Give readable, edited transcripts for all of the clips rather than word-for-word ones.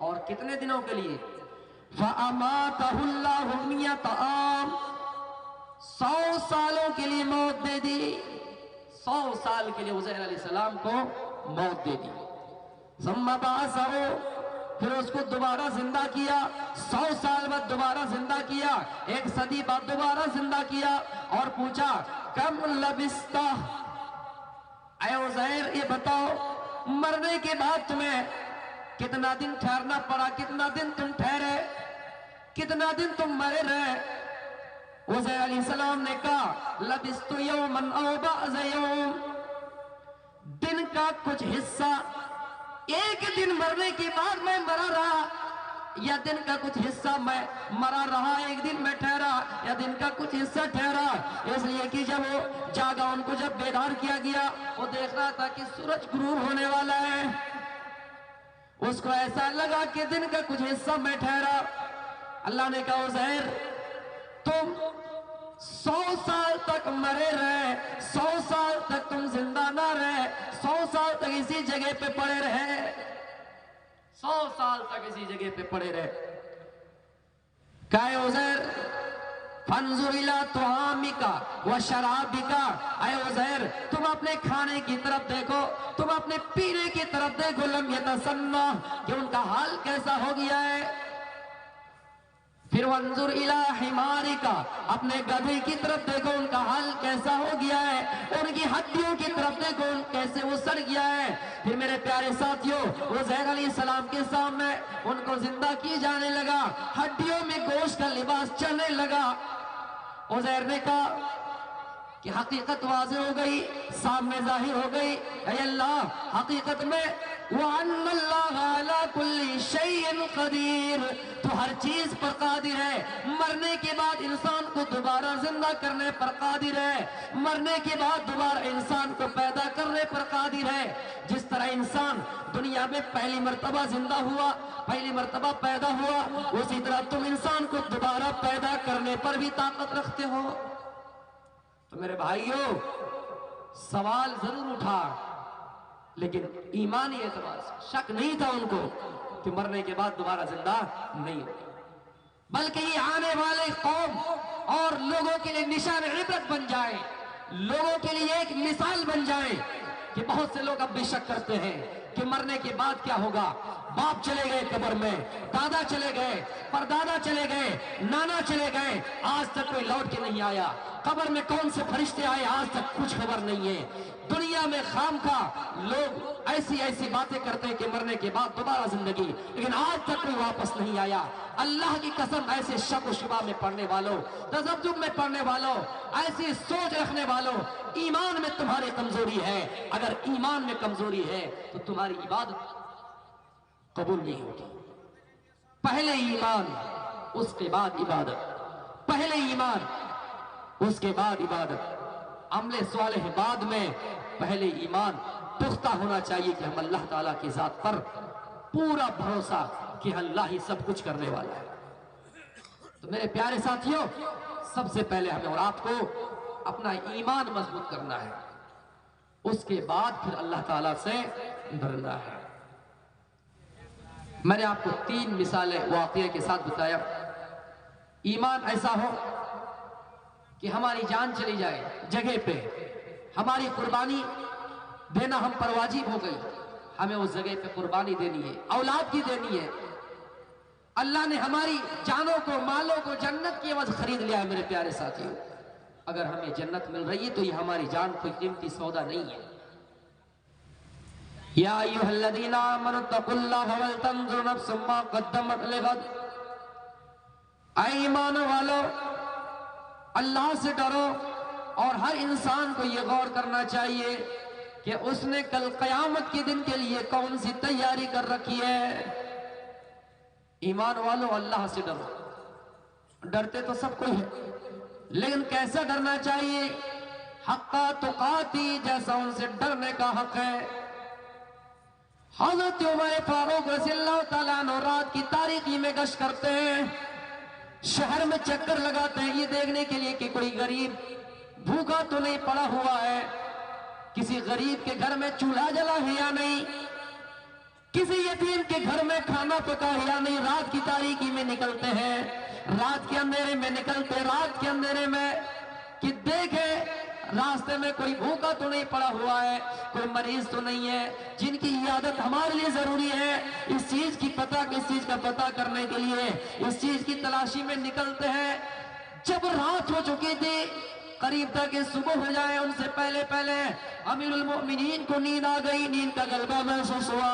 اور کتنے دنوں کے لیے؟ فَأَمَاتَهُ اللَّهُ مِئَةَ عَامٍ 100 سالوں کے لیے موت دے دی. 100 سال کے لیے عزیر علیہ السلام کو موت دے دی. ثُمَّ بَعَثَهُ پھر اس کو دوبارہ زندہ کیا. 100 سال بعد دوبارہ زندہ کیا. 1 صدی بعد دوبارہ زندہ کیا اور پوچھا کم لبثت، اے عزیر یہ بتاؤ مرنے کے بعد تمہیں کتنا دن ٹھہرنا پڑا، کتنا دن تم ٹھہرے، کتنا دن تم مرے رہے؟ عزیر علیہ السلام نے کہا لبثت یوما او بعض یوم، دن کا کچھ حصہ، ایک دن مرنے کے بعد میں مرا رہا، یا دن کا کچھ حصہ میں مرا رہا، ایک دن میں ٹھہرا، یا دن کا کچھ حصہ ٹھہرا. اس لیے کہ جب وہ جاگا، ان کو جب بیدار کیا گیا، وہ دیکھ رہا تھا کہ سورج غروب ہونے والا ہے. اس کو ایسا لگا کہ دن کا کچھ حصہ میں ٹھہرا. اللہ نے کہا عزیر تم 100 سال تک مرے رہے، 100 سال تک تم زندہ نہ رہے، 100 سال تک اسی جگہ پہ پڑے رہے، 100 سال تک اسی جگہ پہ پڑے رہے. کہا عزیر فانظر الی طعامک و شرابک، اے عزیر تم اپنے کھانے کی طرف دیکھو، تم اپنے پینے کی طرف دیکھو، لم یتسنہ کہ ان کا حال کیسا ہو گیا ہے. پھر وانظر الی حمارک، اپنے گدھے کی طرف دیکھو ان کا حال کیسا ہو گیا ہے، ان کی ہڈیوں کی طرف دیکھو کیسے وہ سڑ گیا ہے. پھر میرے پیارے ساتھیوں عزیر علیہ السلام کے سامنے ان کو زندہ کی جانے لگا، ہڈیوں میں گوشت کا لباس چلنے لگا. عزیر نے کہا کہ حقیقت واضح ہو گئی، سامنے ظاہر ہو گئی. اے اللہ حقیقت میں وَأَنَّ اللَّهَ عَلَى كُلِّ شَيْءٍ قَدِيرٌ، تو ہر چیز پر قادر ہے. مرنے کے بعد انسان کو دوبارہ زندہ کرنے پر قادر ہے، مرنے کے بعد دوبارہ انسان کو پیدا کرنے پر قادر ہے. جس طرح انسان دنیا میں پہلی مرتبہ زندہ ہوا، پہلی مرتبہ پیدا ہوا، اسی طرح تم انسان کو دوبارہ پیدا کرنے پر بھی طاقت رکھتے ہو. تو میرے بھائیوں سوال ضرور اٹھا، لیکن ایمانی اعتبار سے شک نہیں تھا ان کو کہ مرنے کے بعد دوبارہ زندہ نہیں ہوگی، بلکہ یہ آنے والے قوم اور لوگوں کے لیے نشان عبرت بن جائے، لوگوں کے لیے ایک مثال بن جائے. کہ بہت سے لوگ اب بھی شک کرتے ہیں کہ مرنے کے بعد کیا ہوگا. باپ چلے گئے قبر میں، دادا چلے گئے، پردادا چلے گئے، نانا چلے گئے، آج تک کوئی لوٹ کے نہیں آیا. قبر میں کون سے فرشتے آئے آج تک کچھ خبر نہیں ہے. دنیا میں خامخواہ لوگ ایسی باتیں کرتے ہیں کہ مرنے کے بعد دوبارہ زندگی، لیکن آج تک کوئی واپس نہیں آیا. اللہ کی قسم ایسے شک و شبہ میں پڑھنے والوں، تذبذب میں پڑھنے والوں، ایسی سوچ رکھنے والوں، ایمان میں تمہاری کمزوری ہے. اگر ایمان میں کمزوری ہے تو تمہاری عبادت قبول نہیں ہوگی. پہلے ایمان اس کے بعد عبادت، پہلے ایمان اس کے بعد عبادت، عمل صالح بعد میں. پہلے ایمان پختہ ہونا چاہیے کہ ہم اللہ تعالیٰ کی ذات پر پورا بھروسہ کہ اللہ ہی سب کچھ کرنے والا ہے. تو میرے پیارے ساتھیوں سب سے پہلے ہمیں اور آپ کو اپنا ایمان مضبوط کرنا ہے، اس کے بعد پھر اللہ تعالیٰ سے ڈرنا ہے. میں نے آپ کو 3 مثالیں واقعے کے ساتھ بتایا. ایمان ایسا ہو کہ ہماری جان چلی جائے جگہ پہ، ہماری قربانی دینا ہم پر واجب ہو گئی، ہمیں اس جگہ پہ قربانی دینی ہے، اولاد کی دینی ہے. اللہ نے ہماری جانوں کو، مالوں کو جنت کی عوض خرید لیا ہے. میرے پیارے ساتھیوں اگر ہمیں جنت مل رہی ہے تو یہ ہماری جان کوئی قیمتی سودا نہیں ہے. یا ایھا الذین آمنوا اتقوا اللہ ولتنظر نفس ما قدمت لغد، اے ایمان والو اللہ سے ڈرو، اور ہر انسان کو یہ غور کرنا چاہیے کہ اس نے کل قیامت کے دن کے لیے کون سی تیاری کر رکھی ہے. ایمان والو اللہ سے ڈرو. ڈرتے تو سب کوئی ہے، لیکن کیسا ڈرنا چاہیے؟ حق تقاتی، جیسا ان سے ڈرنے کا حق ہے. حضرت عمر فاروق رضی اللہ تعالیٰ عنہ رات کی تاریکی میں گشت کرتے ہیں، شہر میں چکر لگاتے ہیں یہ دیکھنے کے لیے کہ کوئی غریب بھوکا تو نہیں پڑا ہوا ہے، کسی غریب کے گھر میں چولہا جلا ہے یا نہیں. کسی یتیم کے گھر میں کھانا پکا یا نہیں، رات کی تاریکی میں نکلتے ہیں، رات کے اندھیرے میں نکلتے، رات کے اندھیرے میں کہ دیکھیں راستے میں کوئی بھوکا تو نہیں پڑا ہوا ہے، کوئی مریض تو نہیں ہے، جن کی عیادت ہمارے لیے ضروری ہے۔ اس چیز کا پتہ کرنے کے لیے اس چیز کی تلاشی میں نکلتے ہیں۔ جب رات ہو چکی تھی، قریب تک صبح ہو جائے ان سے پہلے امیر المؤمنین کو نیند آ گئی، نیند کا غلبہ محسوس ہوا،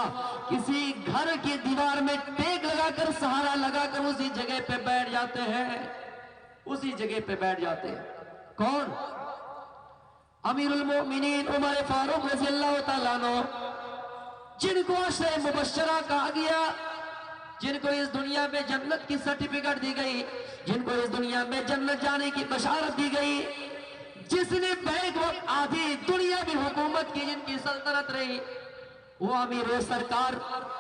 کسی گھر کی دیوار میں ٹیک لگا کر، سہارا لگا کر اسی جگہ پہ بیٹھ جاتے ہیں، اسی جگہ پہ بیٹھ جاتے ہیں۔ کون؟ امیر المؤمنین عمر فاروق رضی اللہ تعالیٰ عنہ، جن کو عشرہ مبشرہ کہا گیا، جن کو اس دنیا میں جنت کی سرٹیفکیٹ دی گئی، جن کو اس دنیا میں جنت جانے کی بشارت دی گئی، جس نے بیک وقت آدھی دنیا بھی حکومت کی، جن کی سلطنت رہی، وہ امیر سرکار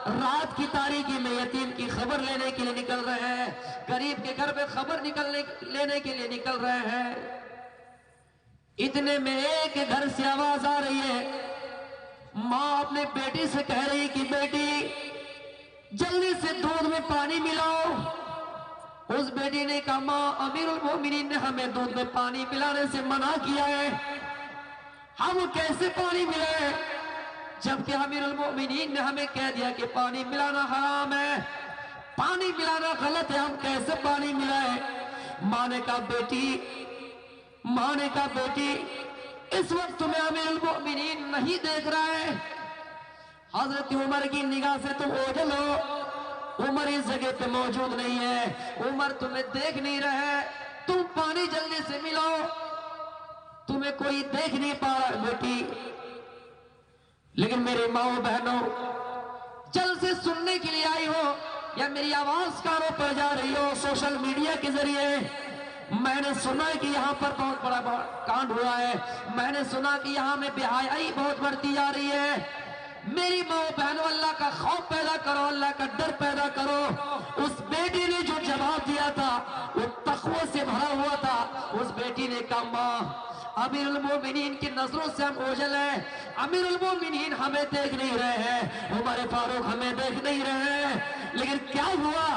رات کی تاریکی میں یتیم کی خبر لینے کے لیے نکل رہے ہیں، غریب کے گھر پہ خبر لینے کے لیے نکل رہے ہیں۔ اتنے میں ایک گھر سے آواز آ رہی ہے، ماں اپنے بیٹی سے کہہ رہی کہ بیٹی جلدی سے دودھ میں پانی ملاؤ۔ اس بیٹی نے کہا ماں امیر المؤمنین نے ہمیں دودھ میں پانی ملانے سے منع کیا ہے، ہم کیسے پانی ملائیں؟ جبکہ امیر المؤمنین نے ہمیں کہہ دیا کہ پانی ملانا حرام ہے، پانی ملانا غلط ہے، ہم کیسے پانی ملائیں؟ ماں نے کہا بیٹی اس وقت تمہیں امیر المؤمنین نہیں دیکھ رہا ہے، حضرت عمر کی نگاہ سے تم اوجھل ہو، عمر اس جگہ پہ موجود نہیں ہے، عمر تمہیں دیکھ نہیں رہا ہے، تم پانی جلدی سے ملاؤ، تمہیں کوئی دیکھ نہیں پا رہا بیٹی۔ لیکن میرے ماں و بہنوں، جلد سے سننے کے لیے آئی ہو یا میری آواز کانوں پر جا رہی ہو سوشل میڈیا کے ذریعے، میں نے سنا کہ یہاں پر بہت بڑا کانڈ ہوا ہے، میں نے سنا کہ یہاں میں بے حیائی بہت بڑھتی جا رہی ہے۔ میری ماں و بہنوں، اللہ کا خوف پیدا کرو، اللہ کا ڈر پیدا کرو۔ اس بیٹی نے جو جواب دیا تھا وہ تقوی سے بھرا ہوا تھا۔ اس بیٹی نے کہا ماں امیر المومنین کی نظروں سے ہم اوجھل ہیں، امیر المومنین ہمیں دیکھ نہیں رہے ہیں، عمر فاروق ہمیں دیکھ نہیں رہے ہیں، لیکن کیا ہوا؟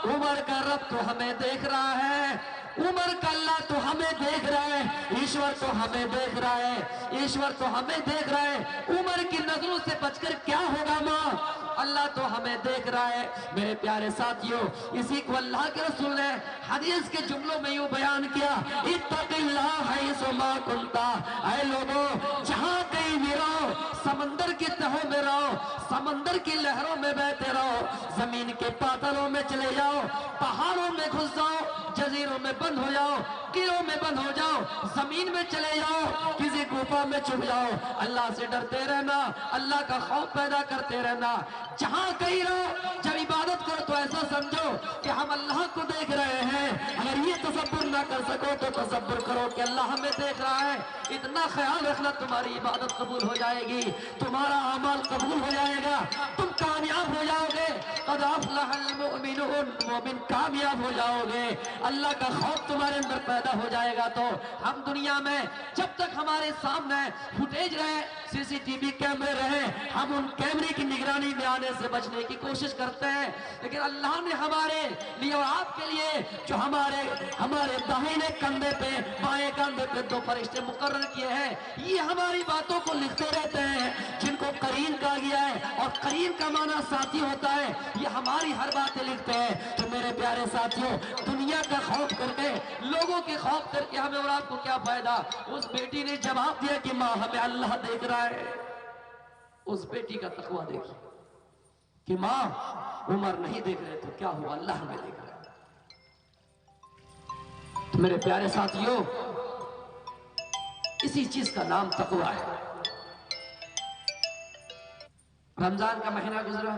عمر کا رب تو ہمیں دیکھ رہا ہے، عمر کا اللہ تو ہمیں دیکھ رہا ہے، ایشور تو ہمیں دیکھ رہا ہے، ایشور تو ہمیں دیکھ رہا ہے، عمر کی نظروں سے بچ کر کیا ہوگا ماں؟ اللہ تو ہمیں دیکھ رہا ہے۔ میرے پیارے ساتھیوں، اسی کو اللہ کے رسول نے حدیث کے جملوں میں یوں بیان کیا، اتق اللہ حیث ما کنت، اے لوگوں جہاں کہیں بھی رہو، سمندر کی تہوں میں رہو، سمندر کی لہروں میں بہتے رہو، زمین کے پاتلوں میں چلے جاؤ، پہاڑوں میں گھس جاؤ، جزیروں میں بند ہو جاؤ، قلعوں میں بند ہو جاؤ، زمین میں چلے جاؤ، کسی گفا میں چھپ جاؤ، اللہ سے ڈرتے رہنا، اللہ کا خوف پیدا کرتے رہنا۔ جہاں کہیں رہو، جب عبادت کرو تو ایسا سمجھو کہ ہم اللہ کو دیکھ رہے ہیں۔ اگر یہ تصور نہ کر سکو تو تصور کرو کہ اللہ ہمیں دیکھ رہا ہے۔ اتنا خیال رکھنا، تمہاری عبادت قبول ہو جائے گی، تمہارا اعمال قبول ہو جائے گا، تم کامیاب ہو جاؤ گے۔ قد افلح المؤمنون، مومن کامیاب ہو جاؤ گے۔ اللہ کا خوف تمہارے اندر پیدا ہو جائے گا تو ہم دنیا میں جب تک ہمارے سامنے فوٹیج رہے، سی سی ٹی وی کیمرے رہے، ہم ان کیمرے کی نگرانی میں آنے سے بچنے کی کوشش کرتے ہیں، لیکن اللہ نے ہمارے لیے اور آپ کے لیے جو ہمارے داہنے کندھے پہ، بائیں کندھے پہ دو فرشتے مقرر کیے ہیں، یہ ہماری باتوں کو لکھتے رہتے ہیں، جن کو قرین کہا گیا ہے، اور قرین کا معنی ساتھی ہوتا ہے، یہ ہماری ہر باتیں لکھتے ہیں۔ تو میرے پیارے ساتھیوں، دنیا کا خوف کر کے، لوگوں کے خوف کر کے ہمیں اور آپ کو کیا فائدہ؟ اس بیٹی نے جواب دیا کہ ماں ہمیں اللہ دیکھ رہا ہے۔ اس بیٹی کا تقویٰ دیکھیے کہ ماں عمر نہیں دیکھ رہے تو کیا ہوا، اللہ ہمیں دیکھ رہا ہے۔ تو میرے پیارے ساتھیوں، اسی چیز کا نام تقویٰ ہے۔ رمضان کا مہینہ گزرا،